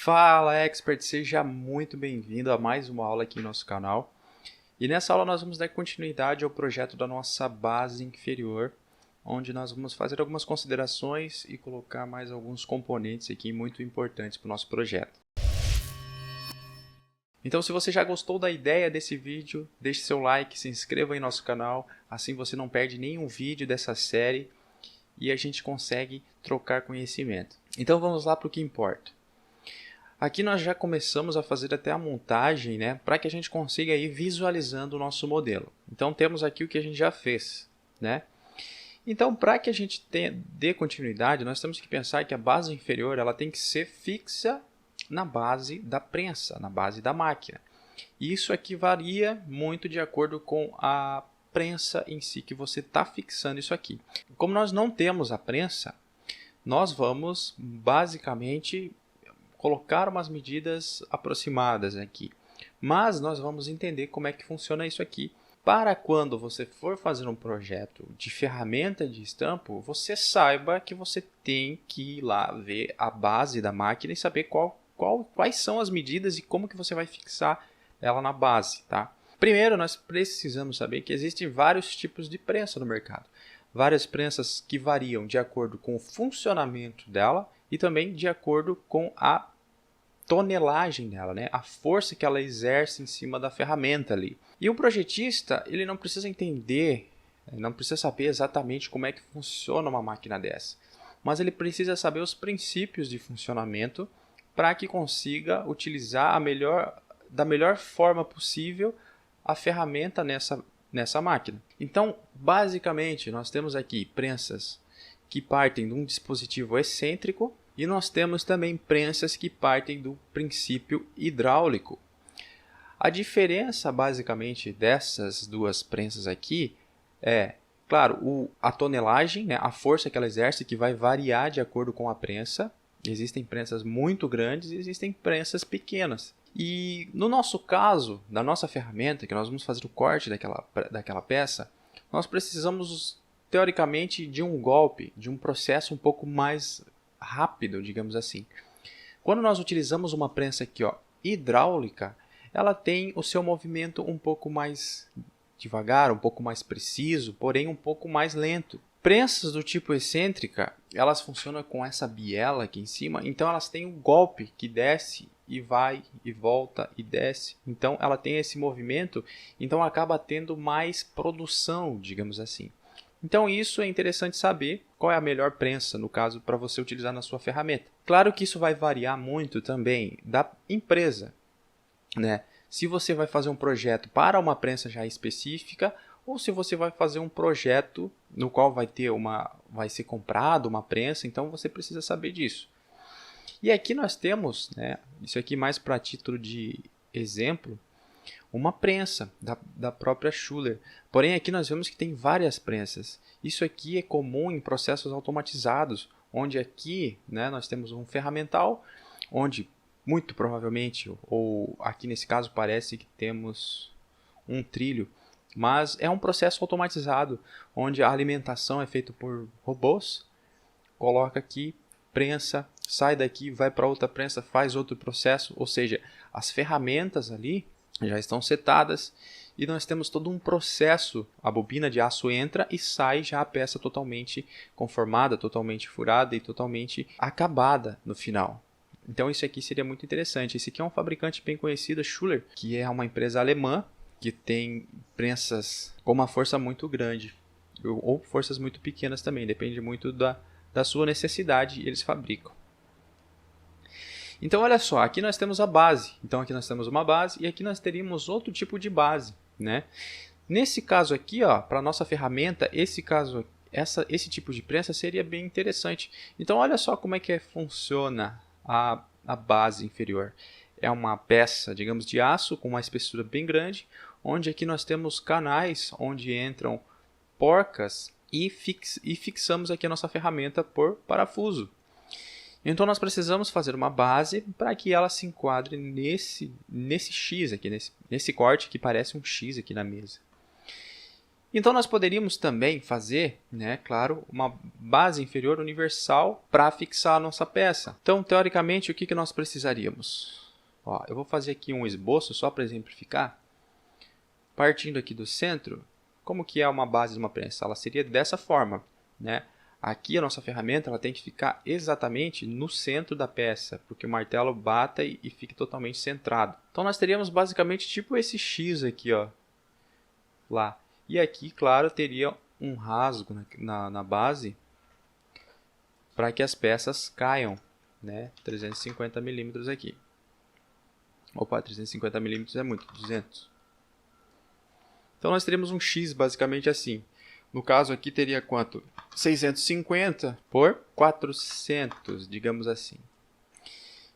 Fala, Expert! Seja muito bem-vindo a mais uma aula aqui no nosso canal. E nessa aula nós vamos dar continuidade ao projeto da nossa base inferior, onde nós vamos fazer algumas considerações e colocar mais alguns componentes aqui muito importantes para o nosso projeto. Então, se você já gostou da ideia desse vídeo, deixe seu like, se inscreva em nosso canal, assim você não perde nenhum vídeo dessa série e a gente consegue trocar conhecimento. Então vamos lá para o que importa. Aqui nós já começamos a fazer até a montagem, para que a gente consiga ir visualizando o nosso modelo. Então temos aqui o que a gente já fez, Então, para que a gente dê continuidade, nós temos que pensar que a base inferior ela tem que ser fixa na base da prensa, na base da máquina. E isso aqui varia muito de acordo com a prensa em si que você está fixando isso aqui. Como nós não temos a prensa, nós vamos basicamente colocar umas medidas aproximadas aqui. Mas nós vamos entender como é que funciona isso aqui. Para quando você for fazer um projeto de ferramenta de estampo, você saiba que você tem que ir lá ver a base da máquina e saber quais são as medidas e como que você vai fixar ela na base. Primeiro, nós precisamos saber que existem vários tipos de prensa no mercado. Várias prensas que variam de acordo com o funcionamento dela e também de acordo com a tonelagem dela, a força que ela exerce em cima da ferramenta ali. E o projetista, ele não precisa entender, não precisa saber exatamente como é que funciona uma máquina dessa, mas ele precisa saber os princípios de funcionamento para que consiga utilizar da melhor forma possível a ferramenta nessa máquina. Então, basicamente, nós temos aqui prensas que partem de um dispositivo excêntrico e nós temos também prensas que partem do princípio hidráulico. A diferença, basicamente, dessas duas prensas aqui é, claro, a tonelagem, a força que ela exerce, que vai variar de acordo com a prensa. Existem prensas muito grandes e existem prensas pequenas. E no nosso caso, da nossa ferramenta, que nós vamos fazer o corte daquela peça, nós precisamos, teoricamente, de um golpe, de um processo um pouco mais rápido, digamos assim. Quando nós utilizamos uma prensa aqui, hidráulica, ela tem o seu movimento um pouco mais devagar, um pouco mais preciso, porém um pouco mais lento. Prensas do tipo excêntrica, elas funcionam com essa biela aqui em cima, então elas têm um golpe que desce e vai e volta e desce. Então ela tem esse movimento, então acaba tendo mais produção, digamos assim. Então isso é interessante saber qual é a melhor prensa, no caso, para você utilizar na sua ferramenta. Claro que isso vai variar muito também da empresa, Se você vai fazer um projeto para uma prensa já específica ou se você vai fazer um projeto no qual vai ser comprado uma prensa, então você precisa saber disso. E aqui nós temos, isso aqui mais para título de exemplo, uma prensa da própria Schuler. Porém, aqui nós vemos que tem várias prensas. Isso aqui é comum em processos automatizados, onde aqui nós temos um ferramental, onde muito provavelmente, ou aqui nesse caso parece que temos um trilho, mas é um processo automatizado, onde a alimentação é feita por robôs, coloca aqui, prensa, sai daqui, vai para outra prensa, faz outro processo, ou seja, as ferramentas ali já estão setadas e nós temos todo um processo. A bobina de aço entra e sai já a peça totalmente conformada, totalmente furada e totalmente acabada no final. Então isso aqui seria muito interessante. Esse aqui é um fabricante bem conhecido, a Schuler, que é uma empresa alemã que tem prensas com uma força muito grande ou forças muito pequenas também, depende muito da sua necessidade e eles fabricam. Então, olha só, aqui nós temos a base. Então, aqui nós temos uma base e aqui nós teríamos outro tipo de base, Nesse caso aqui, para a nossa ferramenta, esse tipo de prensa seria bem interessante. Então, olha só como é que funciona a base inferior. É uma peça, digamos, de aço com uma espessura bem grande, onde aqui nós temos canais onde entram porcas e fixamos aqui a nossa ferramenta por parafuso. Então, nós precisamos fazer uma base para que ela se enquadre nesse X aqui, nesse corte que parece um X aqui na mesa. Então nós poderíamos também fazer, né, claro, uma base inferior universal para fixar a nossa peça. Então, teoricamente, o que nós precisaríamos? Ó, eu vou fazer aqui um esboço só para exemplificar. Partindo aqui do centro, como que é uma base de uma prensa? Ela seria dessa forma, né? Aqui a nossa ferramenta ela tem que ficar exatamente no centro da peça, porque o martelo bata e fique totalmente centrado. Então nós teríamos basicamente tipo esse X aqui, ó, lá. E aqui, claro, teria um rasgo na base para que as peças caiam, né? 350 milímetros aqui. Opa, 350 milímetros é muito, 200. Então nós teríamos um X basicamente assim. No caso aqui teria quanto? 650 por 400, digamos assim.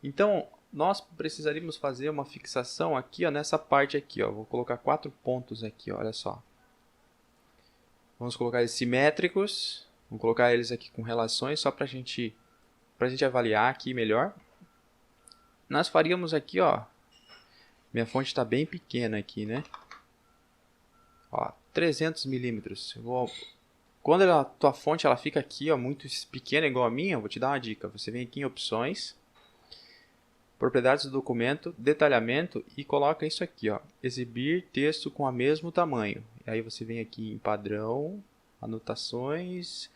Então nós precisaríamos fazer uma fixação aqui, ó, nessa parte aqui, ó. Vou colocar 4 pontos aqui, ó, olha só. Vamos colocar eles simétricos. Vamos colocar eles aqui com relações só para a gente avaliar aqui melhor. Nós faríamos aqui, ó. Minha fonte está bem pequena aqui, né? Ó, 300 milímetros. Quando a tua fonte ela fica aqui, ó, muito pequena igual a minha, eu vou te dar uma dica. Você vem aqui em opções, propriedades do documento, detalhamento e coloca isso aqui, ó, exibir texto com o mesmo tamanho. E aí você vem aqui em padrão, anotações,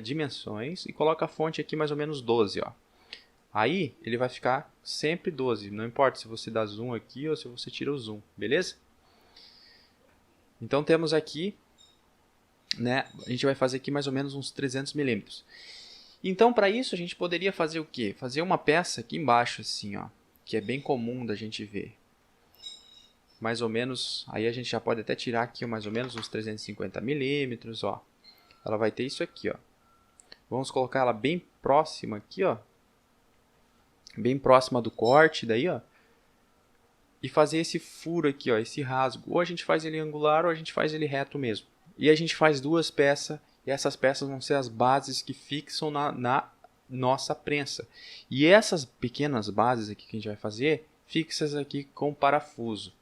dimensões e coloca a fonte aqui mais ou menos 12, ó. Aí ele vai ficar sempre 12, não importa se você dá zoom aqui ou se você tira o zoom, beleza? Então temos aqui, né, a gente vai fazer aqui mais ou menos uns 300 milímetros. Então para isso a gente poderia fazer o quê? Fazer uma peça aqui embaixo assim, ó, que é bem comum da gente ver. Mais ou menos, aí a gente já pode até tirar aqui mais ou menos uns 350 milímetros, ó. Ela vai ter isso aqui, ó. Vamos colocar ela bem próxima aqui, ó. Bem próxima do corte daí, ó. E fazer esse furo aqui, ó, esse rasgo. Ou a gente faz ele angular ou a gente faz ele reto mesmo. E a gente faz duas peças e essas peças vão ser as bases que fixam na nossa prensa. E essas pequenas bases aqui que a gente vai fazer, fixas aqui com parafuso.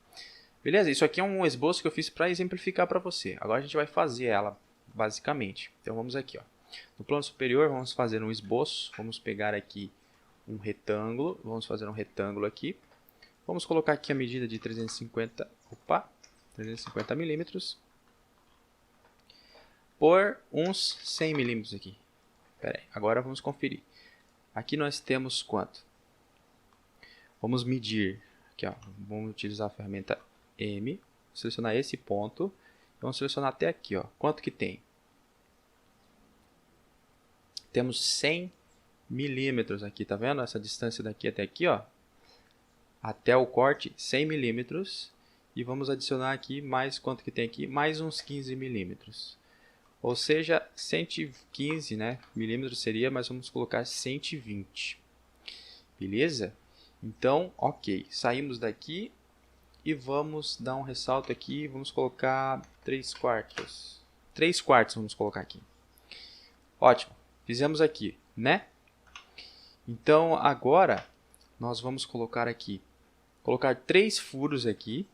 Beleza? Isso aqui é um esboço que eu fiz para exemplificar para você. Agora a gente vai fazer ela, basicamente. Então vamos aqui, ó. No plano superior vamos fazer um esboço. Vamos pegar aqui um retângulo. Vamos fazer um retângulo aqui. Vamos colocar aqui a medida de 350 milímetros por uns 100 milímetros aqui. Pera aí, agora vamos conferir. Aqui nós temos quanto? Vamos medir. Aqui, ó. Vamos utilizar a ferramenta M, selecionar esse ponto, vamos selecionar até aqui, ó. Quanto que tem? Temos 100 milímetros aqui, tá vendo? Essa distância daqui até aqui, ó, até o corte, 100 milímetros, e vamos adicionar aqui mais, quanto que tem aqui? Mais uns 15 milímetros, ou seja, 115, né, milímetros seria, mas vamos colocar 120, beleza? Então, ok, saímos daqui. E vamos dar um ressalto aqui, vamos colocar 3/4. 3/4 vamos colocar aqui. Ótimo, fizemos aqui, né? Então agora nós vamos colocar aqui, colocar 3 furos aqui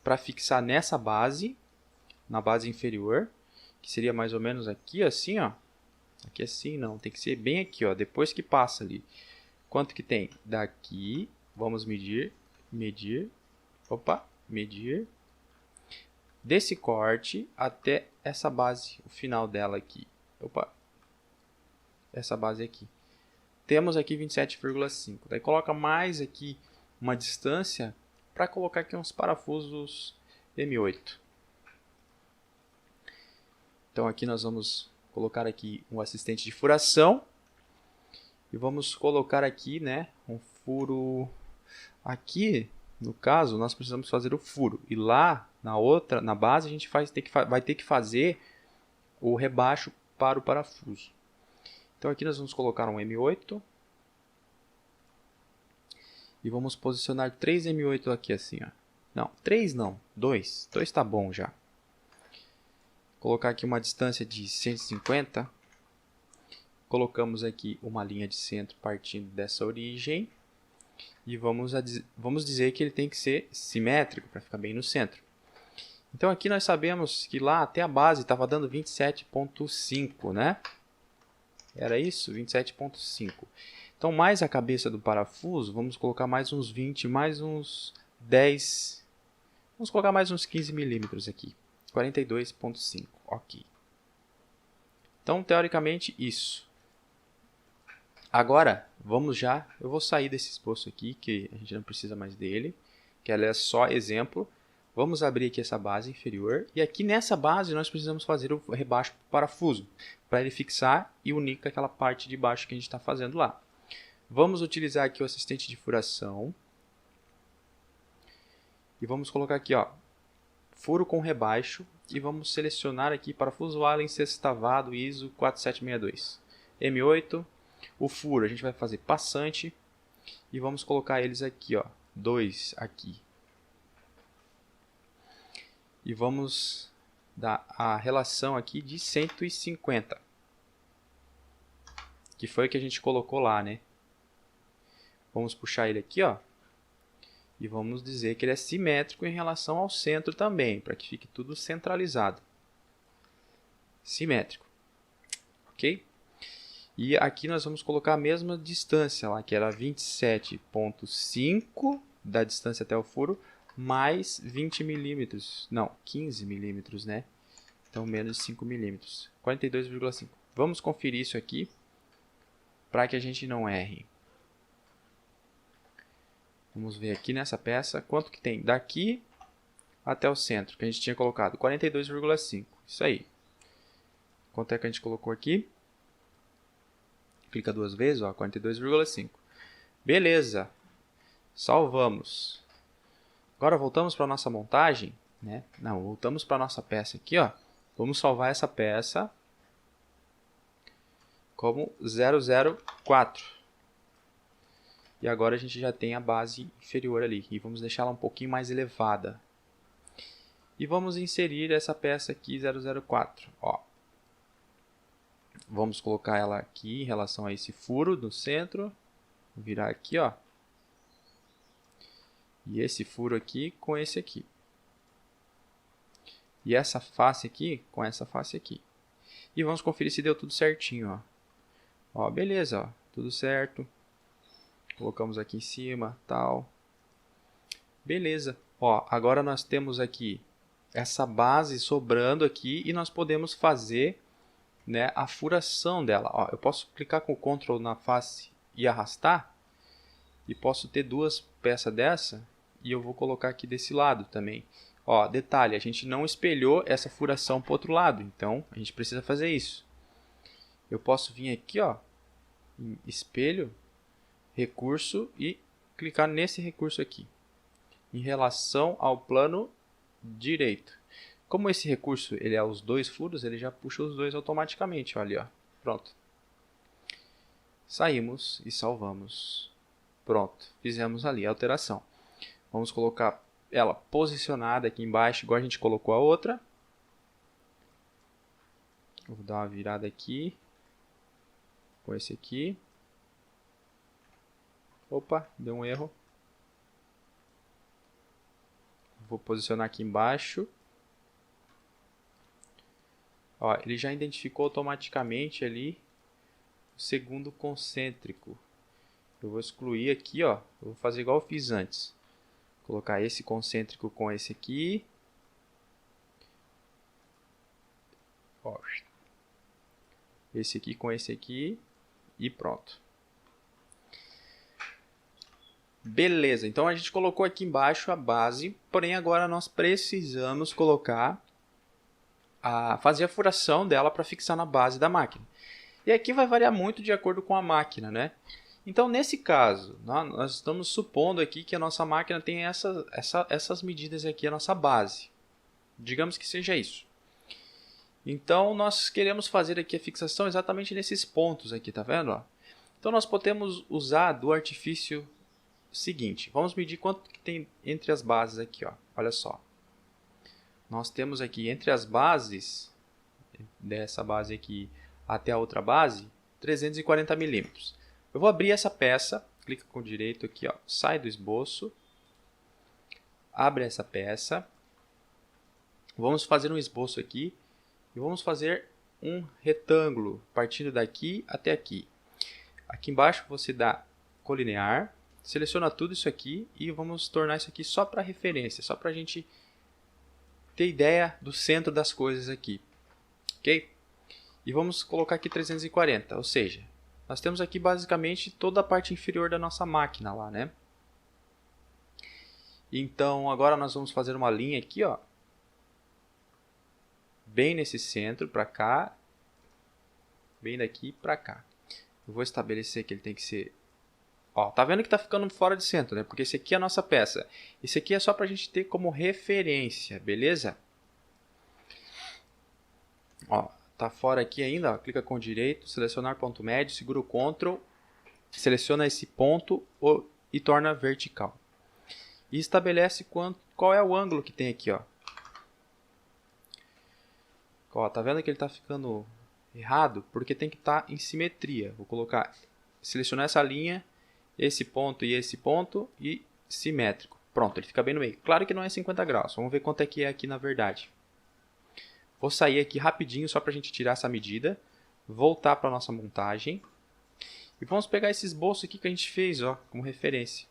para fixar nessa base, na base inferior, que seria mais ou menos aqui assim, ó. Aqui assim não, tem que ser bem aqui, ó, depois que passa ali. Quanto que tem? Daqui, vamos medir, medir desse corte até essa base, o final dela aqui. Essa base aqui. Temos aqui 27,5. Daí coloca mais aqui uma distância para colocar aqui uns parafusos M8. Então aqui nós vamos colocar aqui um assistente de furação e vamos colocar aqui, né, um furo aqui. No caso, nós precisamos fazer o furo. E lá, na base, a gente vai ter que fazer o rebaixo para o parafuso. Então aqui nós vamos colocar um M8. E vamos posicionar 3 M8 aqui assim, ó. Não, 3 não, 2. 2 está bom já. Colocar aqui uma distância de 150. Colocamos aqui uma linha de centro partindo dessa origem. E vamos dizer que ele tem que ser simétrico para ficar bem no centro. Então aqui nós sabemos que lá até a base estava dando 27,5, né? Era isso? 27,5. Então mais a cabeça do parafuso, vamos colocar mais uns 20, mais uns 10, vamos colocar mais uns 15 milímetros aqui. 42,5, ok. Então teoricamente isso. Agora, eu vou sair desse esboço aqui, que a gente não precisa mais dele, que ela é só exemplo. Vamos abrir aqui essa base inferior, e aqui nessa base nós precisamos fazer o rebaixo para o parafuso, para ele fixar e unir com aquela parte de baixo que a gente está fazendo lá. Vamos utilizar aqui o assistente de furação, e vamos colocar aqui, ó, furo com rebaixo, e vamos selecionar aqui parafuso Allen sextavado ISO 4762, M8, o furo a gente vai fazer passante, e vamos colocar eles aqui, ó, 2 aqui. E vamos dar a relação aqui de 150. Que foi o que a gente colocou lá, né? Vamos puxar ele aqui, ó. E vamos dizer que ele é simétrico em relação ao centro também, para que fique tudo centralizado. Simétrico. Ok? E aqui nós vamos colocar a mesma distância lá, que era 27,5 da distância até o furo, mais 20 milímetros, não, 15 milímetros, né? Então, menos de 5 milímetros, 42,5. Vamos conferir isso aqui, para que a gente não erre. Vamos ver aqui nessa peça, quanto que tem daqui até o centro, que a gente tinha colocado, 42,5, isso aí. Quanto é que a gente colocou aqui? Clica duas vezes, ó, 42,5. Beleza, salvamos. Agora voltamos para a nossa montagem, né? Não, voltamos para a nossa peça aqui, ó. Vamos salvar essa peça como 004. E agora a gente já tem a base inferior ali. E vamos deixá-la um pouquinho mais elevada. E vamos inserir essa peça aqui 004. Ó. Vamos colocar ela aqui em relação a esse furo no centro. Vou virar aqui, ó. E esse furo aqui com esse aqui. E essa face aqui com essa face aqui. E vamos conferir se deu tudo certinho, ó. Ó, beleza, ó. Tudo certo. Colocamos aqui em cima, tal. Beleza. Ó, agora nós temos aqui essa base sobrando aqui e nós podemos fazer, né, a furação dela. Ó, eu posso clicar com o Ctrl na face e arrastar. E posso ter duas peças dessa. E eu vou colocar aqui desse lado também. Ó, detalhe, a gente não espelhou essa furação para o outro lado. Então, a gente precisa fazer isso. Eu posso vir aqui, ó, em espelho, recurso e clicar nesse recurso aqui. Em relação ao plano direito. Como esse recurso ele é os dois furos, ele já puxa os dois automaticamente. Olha, ó. Pronto. Saímos e salvamos. Pronto, fizemos ali a alteração. Vamos colocar ela posicionada aqui embaixo, igual a gente colocou a outra. Vou dar uma virada aqui. Com esse aqui. Opa, deu um erro. Vou posicionar aqui embaixo. Ó, ele já identificou automaticamente ali o segundo concêntrico. Eu vou excluir aqui, ó. Eu vou fazer igual eu fiz antes. Colocar esse concêntrico com esse aqui. Ó. Esse aqui com esse aqui. E pronto. Beleza, então a gente colocou aqui embaixo a base. Porém, agora nós precisamos colocar fazer a furação dela para fixar na base da máquina. E aqui vai variar muito de acordo com a máquina, né? Então, nesse caso, nós estamos supondo aqui que a nossa máquina tem essas medidas aqui, a nossa base. Digamos que seja isso. Então, nós queremos fazer aqui a fixação exatamente nesses pontos aqui, tá vendo? Ó? Então, nós podemos usar do artifício seguinte. Vamos medir quanto que tem entre as bases aqui, ó. Olha só. Nós temos aqui entre as bases, dessa base aqui até a outra base, 340 milímetros. Eu vou abrir essa peça, clica com o direito aqui, ó, sai do esboço, abre essa peça. Vamos fazer um esboço aqui e vamos fazer um retângulo partindo daqui até aqui. Aqui embaixo você dá colinear, seleciona tudo isso aqui e vamos tornar isso aqui só para referência, só para a gente ter ideia do centro das coisas aqui, ok? E vamos colocar aqui 340, ou seja, nós temos aqui basicamente toda a parte inferior da nossa máquina lá, né? Então agora nós vamos fazer uma linha aqui, ó, bem nesse centro para cá, bem daqui para cá. Eu vou estabelecer que ele tem que ser, ó, tá vendo que tá ficando fora de centro, né? Porque esse aqui é a nossa peça. Esse aqui é só para a gente ter como referência, beleza? Ó, tá fora aqui ainda, ó, clica com direito, selecionar ponto médio, segura o Ctrl, seleciona esse ponto e torna vertical. E estabelece qual é o ângulo que tem aqui, ó. Ó, tá vendo que ele está ficando errado? Porque tem que estar em simetria. Vou colocar, selecionar essa linha, esse ponto e simétrico. Pronto, ele fica bem no meio. Claro que não é 50 graus. Vamos ver quanto é que é aqui na verdade. Vou sair aqui rapidinho só para a gente tirar essa medida. Voltar para a nossa montagem. E vamos pegar esse esboço aqui que a gente fez, ó, como referência.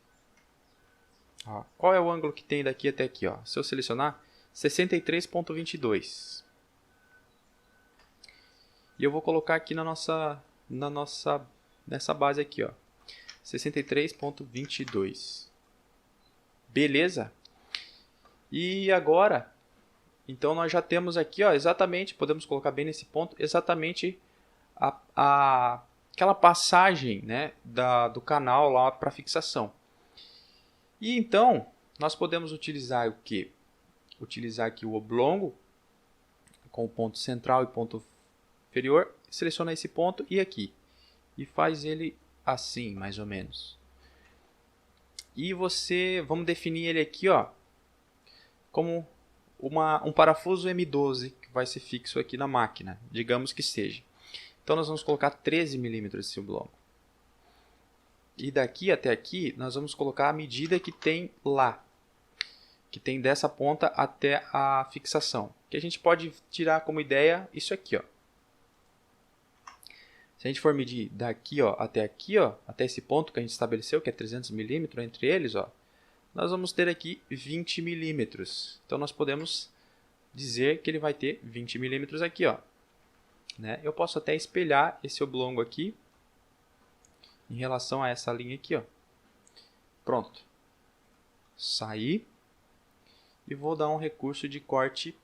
Ó, qual é o ângulo que tem daqui até aqui? Ó? Se eu selecionar, 63,22. E eu vou colocar aqui nessa base aqui, ó, 63,22. Beleza? E agora, então nós já temos aqui, ó, exatamente, podemos colocar bem nesse ponto, exatamente aquela passagem, né, do canal lá para fixação. E então, nós podemos utilizar o quê? Utilizar aqui o oblongo, com o ponto central e ponto inferior, seleciona esse ponto e aqui. E faz ele assim, mais ou menos. E vamos definir ele aqui, ó, como um parafuso M12, que vai ser fixo aqui na máquina, digamos que seja. Então nós vamos colocar 13 milímetros esse oblongo. E daqui até aqui, nós vamos colocar a medida que tem lá, que tem dessa ponta até a fixação. Que a gente pode tirar como ideia isso aqui, ó. Se a gente for medir daqui, ó, aqui, ó, até esse ponto que a gente estabeleceu, que é 300 milímetros entre eles, ó, nós vamos ter aqui 20 milímetros. Então nós podemos dizer que ele vai ter 20 milímetros aqui, ó, né? Eu posso até espelhar esse oblongo aqui em relação a essa linha aqui, ó. Pronto. Saí e vou dar um recurso de corte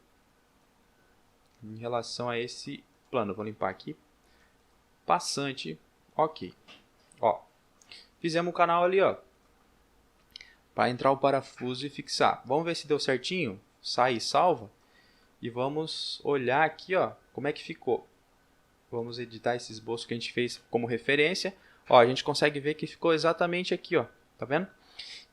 em relação a esse plano. Vou limpar aqui. Passante, ok. Ó, fizemos o canal ali, ó, para entrar o parafuso e fixar. Vamos ver se deu certinho. Sai e salva. E vamos olhar aqui, ó, como é que ficou. Vamos editar esse esboço que a gente fez como referência. Ó, a gente consegue ver que ficou exatamente aqui, ó. Tá vendo?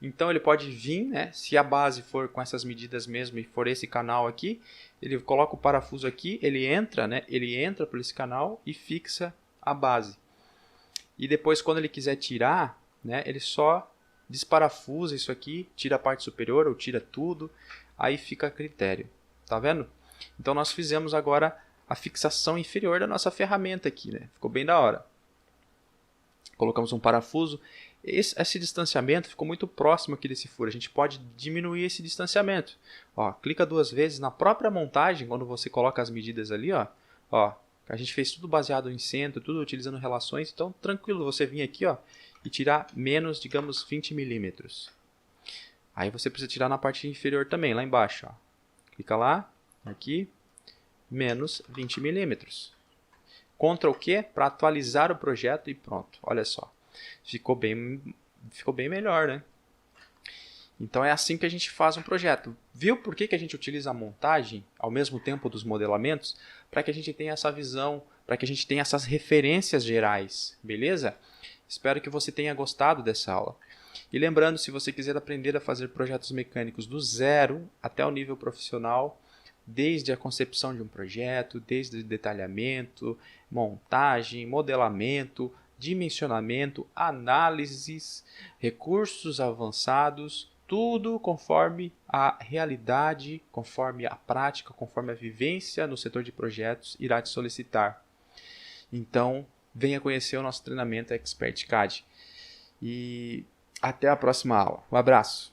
Então ele pode vir, né? Se a base for com essas medidas mesmo e for esse canal aqui, ele coloca o parafuso aqui, ele entra, né? Ele entra por esse canal e fixa a base. E depois, quando ele quiser tirar, né? Ele só desparafusa isso aqui, tira a parte superior ou tira tudo, aí fica a critério. Tá vendo? Então nós fizemos agora a fixação inferior da nossa ferramenta aqui, né? Ficou bem da hora. Colocamos um parafuso. Esse distanciamento ficou muito próximo aqui desse furo. A gente pode diminuir esse distanciamento. Ó, clica 2 vezes na própria montagem, quando você coloca as medidas ali. Ó, a gente fez tudo baseado em centro, tudo utilizando relações. Então, tranquilo você vir aqui, ó, e tirar menos, digamos, 20 milímetros. Aí você precisa tirar na parte inferior também, lá embaixo. Ó. Clica lá, aqui, menos 20 milímetros. Ctrl Q para atualizar o projeto e pronto. Olha só. Ficou bem melhor, né? Então é assim que a gente faz um projeto. Viu por que a gente utiliza a montagem ao mesmo tempo dos modelamentos? Para que a gente tenha essa visão, para que a gente tenha essas referências gerais, beleza? Espero que você tenha gostado dessa aula. E lembrando, se você quiser aprender a fazer projetos mecânicos do zero até o nível profissional, desde a concepção de um projeto, desde o detalhamento, montagem, modelamento, dimensionamento, análises, recursos avançados, tudo conforme a realidade, conforme a prática, conforme a vivência no setor de projetos irá te solicitar. Então, venha conhecer o nosso treinamento Expert CAD. E até a próxima aula. Um abraço!